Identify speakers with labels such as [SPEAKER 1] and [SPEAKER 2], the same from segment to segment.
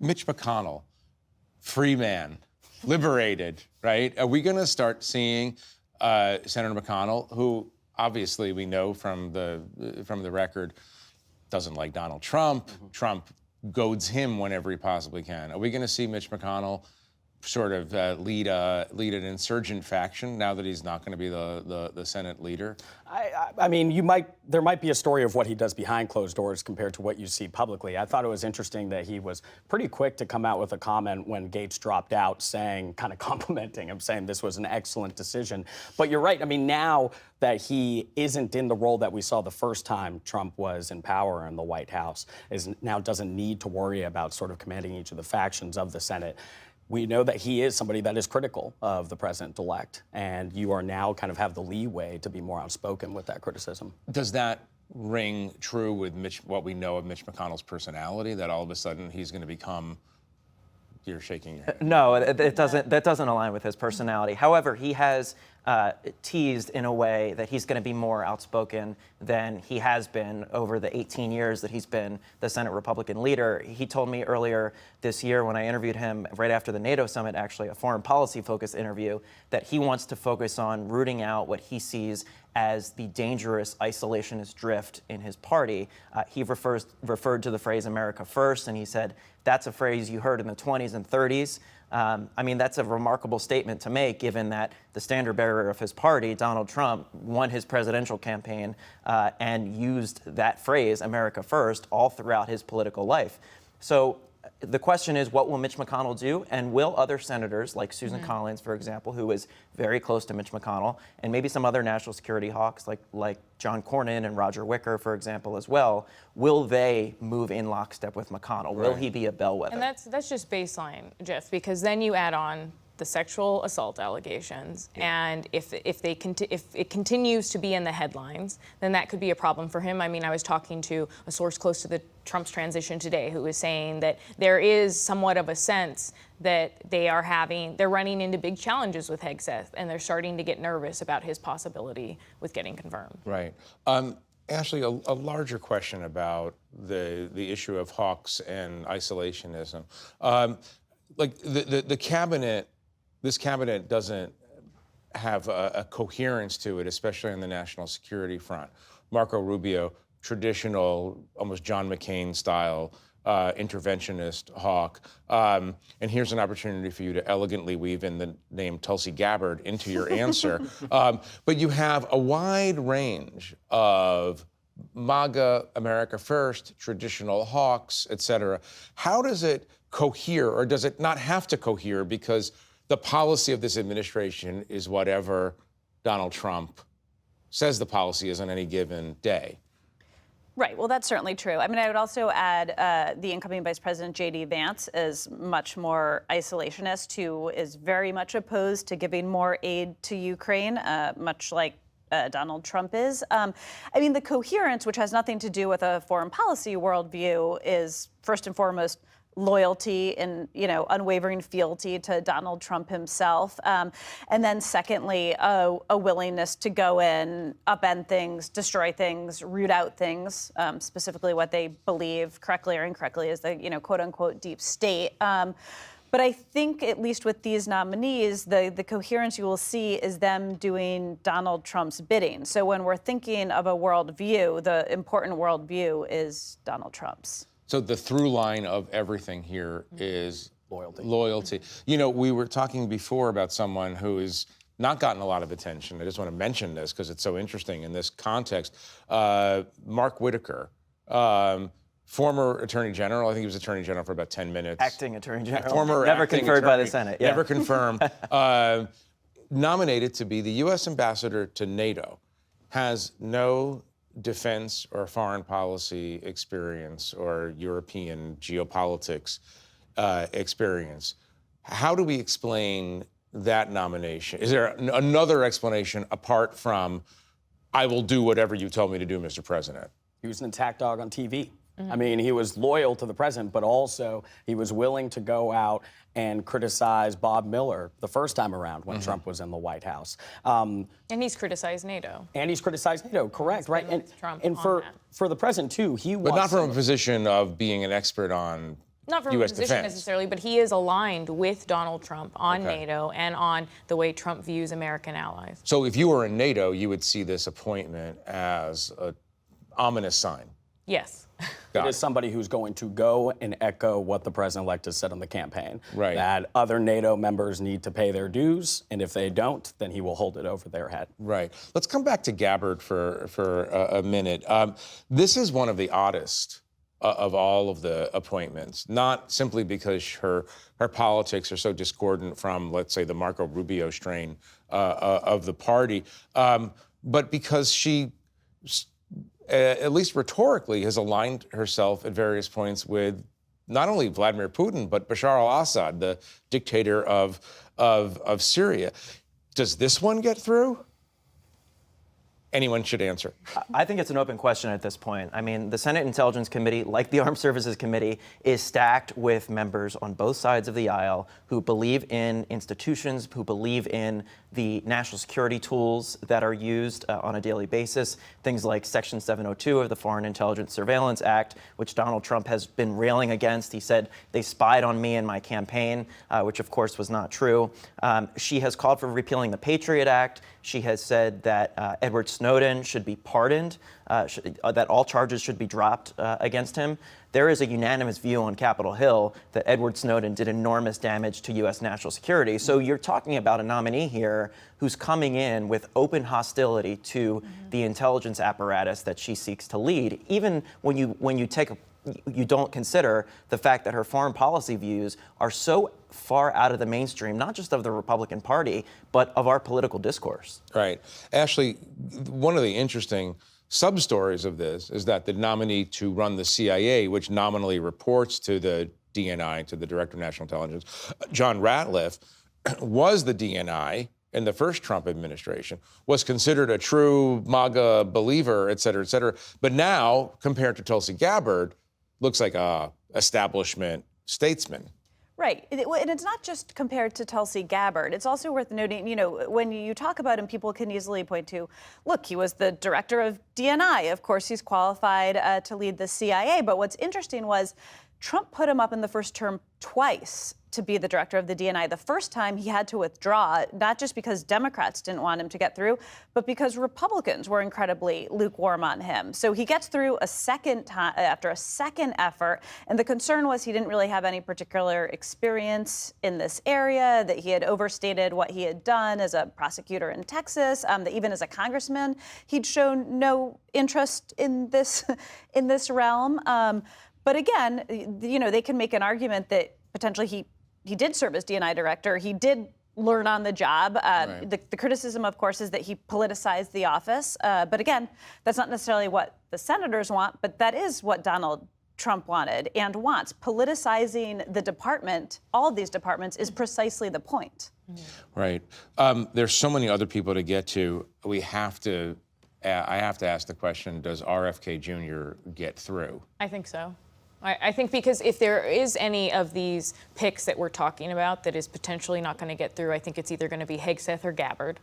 [SPEAKER 1] Mitch McConnell, free man, liberated, right? Are we going to start seeing Senator McConnell, who obviously we know from the record doesn't like Donald Trump. Trump goads him whenever he possibly can. Are we going to see Mitch McConnell sort of lead an insurgent faction now that he's not going to be the Senate leader?
[SPEAKER 2] I mean, there might be a story of what he does behind closed doors compared to what you see publicly. I thought it was interesting that he was pretty quick to come out with a comment when Gates dropped out, kind of complimenting him, saying this was an excellent decision. But you're right. I mean, now that he isn't in the role that we saw the first time Trump was in power in the White House, now doesn't need to worry about sort of commanding each of the factions of the Senate. We know that he is somebody that is critical of the president-elect, and you are now kind of have the leeway to be more outspoken with that criticism.
[SPEAKER 1] Does that ring true with what we know of Mitch McConnell's personality, that all of a sudden he's going to become... You're shaking your head.
[SPEAKER 3] No, it doesn't. That doesn't align with his personality. However, he has teased in a way that he's going to be more outspoken than he has been over the 18 years that he's been the Senate Republican leader. He told me earlier this year when I interviewed him right after the NATO summit, actually a foreign policy-focused interview, that he wants to focus on rooting out what he sees as the dangerous isolationist drift in his party. He referred to the phrase America First, and he said, that's a phrase you heard in the 20s and 30s. I mean, that's a remarkable statement to make, given that the standard bearer of his party, Donald Trump, won his presidential campaign and used that phrase, America First, all throughout his political life. So the question is, what will Mitch McConnell do? And will other senators, like Susan Collins, for example, who is very close to Mitch McConnell, and maybe some other national security hawks like John Cornyn and Roger Wicker, for example, as well, will they move in lockstep with McConnell? Will he be a bellwether?
[SPEAKER 4] And that's just baseline, Jeff, because then you add on the sexual assault allegations, and if it continues to be in the headlines, then that could be a problem for him. I mean, I was talking to a source close to Trump's transition today who was saying that there is somewhat of a sense that they're running into big challenges with Hegseth, and they're starting to get nervous about his possibility with getting confirmed.
[SPEAKER 1] Right. Ashley, a larger question about the issue of hawks and isolationism. Like the cabinet. This cabinet doesn't have a coherence to it, especially on the national security front. Marco Rubio, traditional, almost John McCain-style interventionist hawk. And here's an opportunity for you to elegantly weave in the name Tulsi Gabbard into your answer. But you have a wide range of MAGA, America First, traditional hawks, et cetera. How does it cohere, or does it not have to cohere, because the policy of this administration is whatever Donald Trump says the policy is on any given day?
[SPEAKER 5] Right. Well, that's certainly true. I mean, I would also add the incoming Vice President J.D. Vance is much more isolationist, who is very much opposed to giving more aid to Ukraine, much like Donald Trump is. I mean, the coherence, which has nothing to do with a foreign policy worldview, is first and foremost loyalty and, unwavering fealty to Donald Trump himself. And then secondly, a willingness to go in, upend things, destroy things, root out things, specifically what they believe correctly or incorrectly is the, quote unquote, deep state. But I think, at least with these nominees, the coherence you will see is them doing Donald Trump's bidding. So when we're thinking of a worldview, the important worldview is Donald Trump's.
[SPEAKER 1] So the through line of everything here is
[SPEAKER 2] loyalty.
[SPEAKER 1] We were talking before about someone who has not gotten a lot of attention. I just want to mention this because it's so interesting in this context. Mark Whitaker, former Attorney General. I think he was Attorney General for about 10 minutes.
[SPEAKER 3] Acting Attorney General.
[SPEAKER 1] Former
[SPEAKER 3] never
[SPEAKER 1] acting
[SPEAKER 3] conferred
[SPEAKER 1] attorney,
[SPEAKER 3] by the Senate. Yeah.
[SPEAKER 1] Never confirmed. Nominated to be the U.S. ambassador to NATO. Has no defense or foreign policy experience or European geopolitics experience. How do we explain that nomination? Is there another explanation apart from, I will do whatever you tell me to do, Mr. President?
[SPEAKER 2] He was an attack dog on TV. I mean, he was loyal to the president, but also he was willing to go out and criticize Bob Miller the first time around when Trump was in the White House.
[SPEAKER 4] And he's criticized NATO.
[SPEAKER 2] Correct, right? And for the president, too, he wants...
[SPEAKER 1] But not from a position of being an expert on
[SPEAKER 4] Not from a
[SPEAKER 1] U.S.
[SPEAKER 4] position
[SPEAKER 1] defense.
[SPEAKER 4] necessarily, but he is aligned with Donald Trump on
[SPEAKER 1] Okay.
[SPEAKER 4] NATO and on the way Trump views American allies.
[SPEAKER 1] So if you were in NATO, you would see this appointment as an ominous sign.
[SPEAKER 4] Yes.
[SPEAKER 2] It is somebody who's going to go and echo what the president-elect has said on the campaign.
[SPEAKER 1] Right.
[SPEAKER 2] That other NATO members need to pay their dues, and if they don't, then he will hold it over their head.
[SPEAKER 1] Right. Let's come back to Gabbard for a minute. This is one of the oddest of all of the appointments, not simply because her politics are so discordant from, let's say, the Marco Rubio strain of the party, but because she, at least rhetorically, has aligned herself at various points with not only Vladimir Putin, but Bashar al-Assad, the dictator of Syria. Does this one get through? Anyone should answer.
[SPEAKER 3] I think it's an open question at this point. I mean, the Senate Intelligence Committee, like the Armed Services Committee, is stacked with members on both sides of the aisle who believe in institutions, who believe in the national security tools that are used on a daily basis, things like Section 702 of the Foreign Intelligence Surveillance Act, which Donald Trump has been railing against. He said they spied on me in my campaign, which of course was not true. She has called for repealing the Patriot Act. She has said that Edward Snowden should be pardoned, that all charges should be dropped against him. There is a unanimous view on Capitol Hill that Edward Snowden did enormous damage to U.S. national security. So you're talking about a nominee here who's coming in with open hostility to the intelligence apparatus that she seeks to lead, even when you don't consider the fact that her foreign policy views are so far out of the mainstream, not just of the Republican Party, but of our political discourse.
[SPEAKER 1] Right. Ashley, one of the interesting sub-stories of this is that the nominee to run the CIA, which nominally reports to the DNI, to the Director of National Intelligence, John Ratcliffe, was the DNI in the first Trump administration, was considered a true MAGA believer, et cetera, but now, compared to Tulsi Gabbard, looks like a establishment statesman.
[SPEAKER 5] Right. And it's not just compared to Tulsi Gabbard. It's also worth noting, when you talk about him, people can easily point to, look, he was the director of DNI. Of course, he's qualified to lead the CIA. But what's interesting was Trump put him up in the first term twice to be the director of the DNI. The first time he had to withdraw, not just because Democrats didn't want him to get through, but because Republicans were incredibly lukewarm on him. So he gets through a second time after a second effort. And the concern was he didn't really have any particular experience in this area, that he had overstated what he had done as a prosecutor in Texas, that even as a congressman, he'd shown no interest in this realm. But again, they can make an argument that potentially he did serve as DNI director. He did learn on the job.
[SPEAKER 1] Right.
[SPEAKER 5] The criticism, of course, is that he politicized the office. But again, that's not necessarily what the senators want, but that is what Donald Trump wanted and wants. Politicizing the department, all of these departments, is precisely the point.
[SPEAKER 1] Right. There's so many other people to get to. I have to ask the question, does RFK Jr. get through?
[SPEAKER 4] I think so. I think because if there is any of these picks that we're talking about that is potentially not going to get through, I think it's either going to be Hegseth or Gabbard.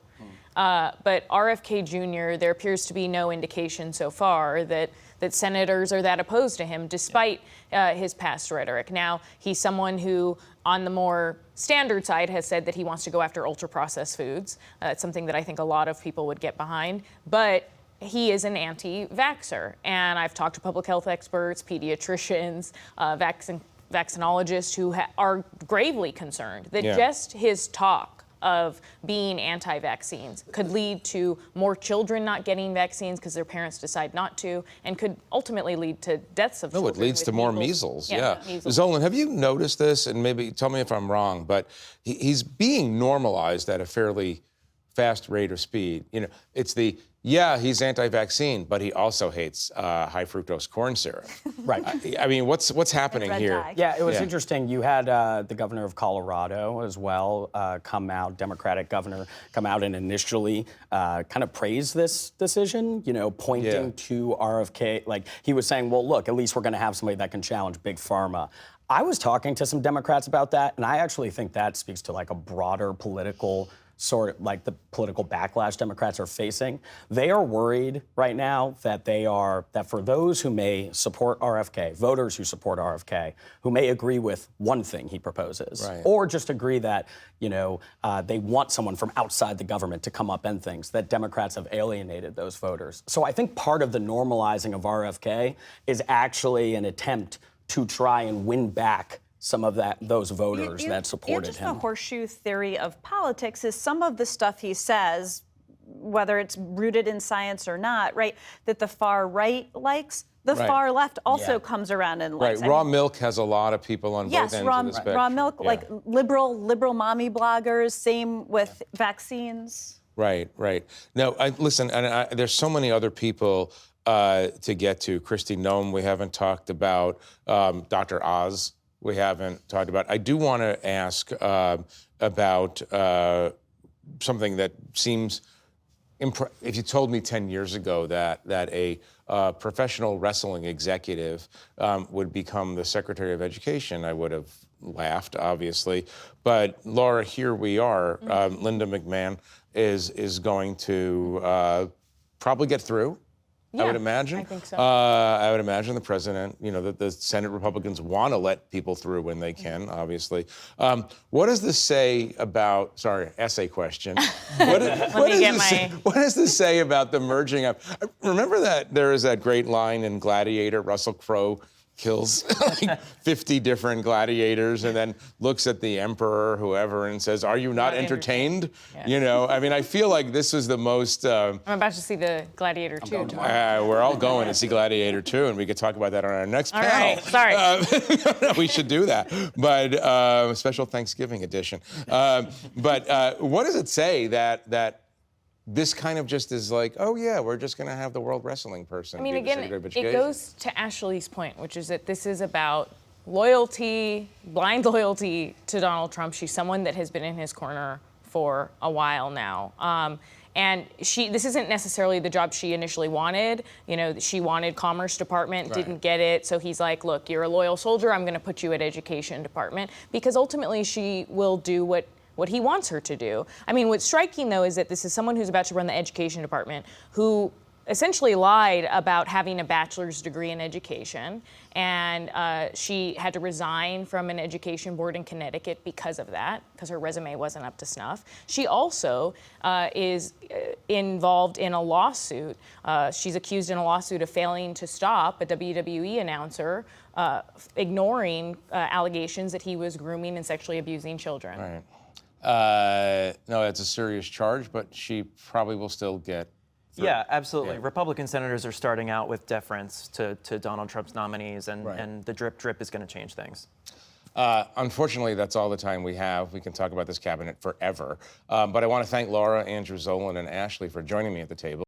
[SPEAKER 4] But RFK Jr., there appears to be no indication so far that senators are that opposed to him, despite his past rhetoric. Now, he's someone who, on the more standard side, has said that he wants to go after ultra-processed foods. It's something that I think a lot of people would get behind. But he is an anti-vaxxer, and I've talked to public health experts, pediatricians, vaccinologists who are gravely concerned that just his talk of being anti-vaccines could lead to more children not getting vaccines because their parents decide not to, and could ultimately lead to deaths of children.
[SPEAKER 1] No, it leads to more measles. Yeah.
[SPEAKER 4] Measles.
[SPEAKER 1] Zolan, have you noticed this? And maybe tell me if I'm wrong, but he's being normalized at a fairly fast rate of speed. It's he's anti-vaccine, but he also hates high fructose corn syrup.
[SPEAKER 2] Right.
[SPEAKER 1] I mean, what's happening here?
[SPEAKER 5] Dye.
[SPEAKER 2] Yeah, it was interesting. You had the governor of Colorado as well Democratic governor, come out and initially kind of praise this decision, pointing to RFK. Like, he was saying, well, look, at least we're going to have somebody that can challenge Big Pharma. I was talking to some Democrats about that, and I actually think that speaks to like a broader political sort of like the political backlash Democrats are facing. They are worried right now that that for those who may support RFK, voters who support RFK, who may agree with one thing he proposes, or just agree that, they want someone from outside the government to come up and things, that Democrats have alienated those voters. So I think part of the normalizing of RFK is actually an attempt to try and win back some of those voters that supported
[SPEAKER 5] just
[SPEAKER 2] him.
[SPEAKER 5] The horseshoe theory of politics is some of the stuff he says, whether it's rooted in science or not, right, that the far right likes, the far left also comes around and likes.
[SPEAKER 1] Raw milk has a lot of people on both ends of the spectrum.
[SPEAKER 5] Raw milk, like liberal mommy bloggers, same with vaccines.
[SPEAKER 1] Right. No, listen, and there's so many other people to get to. Kristi Noem, we haven't talked about. Dr. Oz, we haven't talked about. I do want to ask about something that seems, if you told me 10 years ago that a professional wrestling executive would become the Secretary of Education, I would have laughed, obviously. But Laura, here we are. Linda McMahon is going to probably get through.
[SPEAKER 4] Yeah,
[SPEAKER 1] I would imagine.
[SPEAKER 4] I think so.
[SPEAKER 1] I would imagine the president, the Senate Republicans want to let people through when they can, obviously. What does this say about, essay question. What does this say about the merging of, remember that there is that great line in Gladiator, Russell Crowe kills like 50 different gladiators and then looks at the emperor, whoever, and says, "Are you not entertained?"
[SPEAKER 4] Yeah.
[SPEAKER 1] I mean, I feel like this is the most...
[SPEAKER 4] I'm about to see the Gladiator 2 tomorrow.
[SPEAKER 1] We're all going to see Gladiator 2, and we could talk about that on our next panel.
[SPEAKER 4] All right, sorry.
[SPEAKER 1] We should do that, but special Thanksgiving edition. But what does it say that this kind of just is like, oh yeah, we're just going to have the world wrestling person be the Secretary of Education?
[SPEAKER 4] It goes to Ashley's point, which is that this is about loyalty, blind loyalty to Donald Trump. She's someone that has been in his corner for a while now. And this isn't necessarily the job she initially wanted. She wanted Commerce Department, didn't get it. So he's like, look, you're a loyal soldier. I'm going to put you at Education Department, because ultimately she will do what he wants her to do. I mean, what's striking, though, is that this is someone who's about to run the Education Department who essentially lied about having a bachelor's degree in education, and she had to resign from an education board in Connecticut because of that, because her resume wasn't up to snuff. She also is involved in a lawsuit. She's accused in a lawsuit of failing to stop a WWE announcer ignoring allegations that he was grooming and sexually abusing children.
[SPEAKER 1] Right. No, that's a serious charge, but she probably will still get through.
[SPEAKER 3] Yeah, absolutely. Yeah. Republican senators are starting out with deference to Donald Trump's nominees, and the drip is going to change things.
[SPEAKER 1] Unfortunately, that's all the time we have. We can talk about this cabinet forever. But I want to thank Laura, Andrew Zolan, and Ashley for joining me at the table.